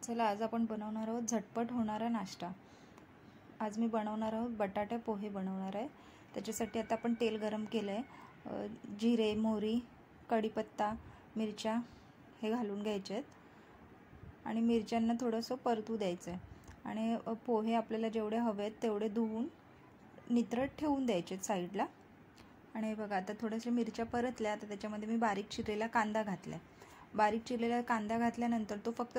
चला आज आपण बनवणार आहोत झटपट होणारा नाश्ता। आज मी बनवणार आहोत बटाटे पोहे बनवणार आहे। त्याच्यासाठी आता आपण तेल गरम केलं आहे। जिरे, मोहरी, कढीपत्ता, मिरच्या हे घालून घ्यायचे आहेत आणि मिरच्यांना थोडंसं परतू द्यायचं आहे आणि पोहे आपल्याला जेवढे हवेत तेवढे धुवून नितरट ठेवून द्यायचे साईडला। आणि बघा आता थोड्याशा मिरच्या परतल्या, आता त्याच्यामध्ये मी बारीक चिरलेला कांदा घातला। बारीक चिरलेला कांदा घातल्यानंतर तो फक्त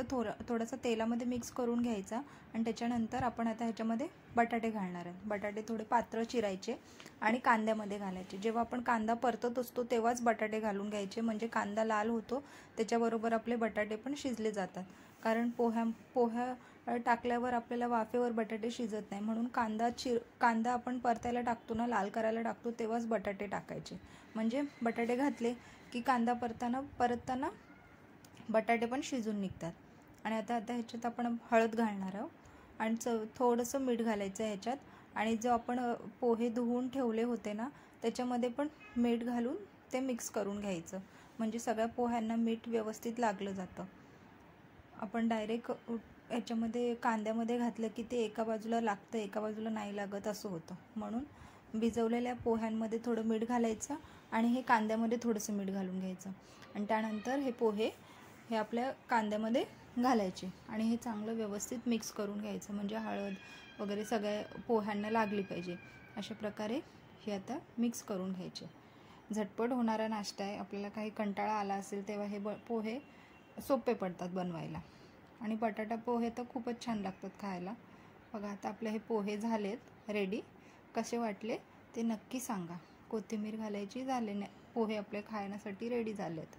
थोडासा तेलामध्ये मिक्स करून घ्यायचा आणि त्याच्यानंतर आपण आता ह्याच्यामध्ये बटाटे घालणार आहे। बटाटे थोडे पातळ चिरायचे आणि कांद्यामध्ये घालायचे। जेव्हा आपण कांदा परतत असतो तेव्हाच बटाटे घालून घ्यायचे, म्हणजे कांदा लाल होतो, त्याच्याबरोबर आपले बटाटे पण शिजले जातात। कारण पोहा टाकल्यावर आपल्याला वाफेवर बटाटे शिजत नाही, म्हणून कांदा आपण परतायला टाकतो ना, लाल करायला टाकतो, तेव्हाच बटाटे टाकायचे। म्हणजे बटाटे घातले की कांदा परतताना बटाटे पण शिजून निघतात। आणि आता ह्याच्यात आपण हळद घालणार आहोत आणि थोडंसं मीठ घालायचं आहे ह्याच्यात। आणि जो आपण पोहे धुवून ठेवले होते ना, त्याच्यामध्ये पण मीठ घालून ते मिक्स करून घ्यायचं, म्हणजे सगळ्या पोह्यांना मीठ व्यवस्थित लागलं जातं। आपण डायरेक्ट ह्याच्यामध्ये कांद्यामध्ये घातलं की ते एका बाजूला लागतं, एका बाजूला नाही लागत, असं होतं। म्हणून भिजवलेल्या पोह्यांमध्ये थोडं मीठ घालायचं आणि हे कांद्यामध्ये थोडंसं मीठ घालून घ्यायचं आणि त्यानंतर हे पोहे हे आपल्या कांद्यामध्ये घालायचे आणि हे चांगलं व्यवस्थित मिक्स करून घ्यायचं, म्हणजे हळद वगैरे सगळ्या पोह्यांना लागली पाहिजे। अशा प्रकारे हे आता मिक्स करून घ्यायचे। झटपट होणारा नाश्ता आहे। आपल्याला काही कंटाळा आला असेल तेव्हा हे पोहे सोपे पडतात बनवायला। आणि बटाटा पोहे तर खूपच छान लागतात खायला। बघा आता आपले हे पोहे झालेत रेडी। कसे वाटले ते नक्की सांगा। कोथिंबीर घालायची, झाले पोहे आपले खाण्यासाठी रेडी झालेत।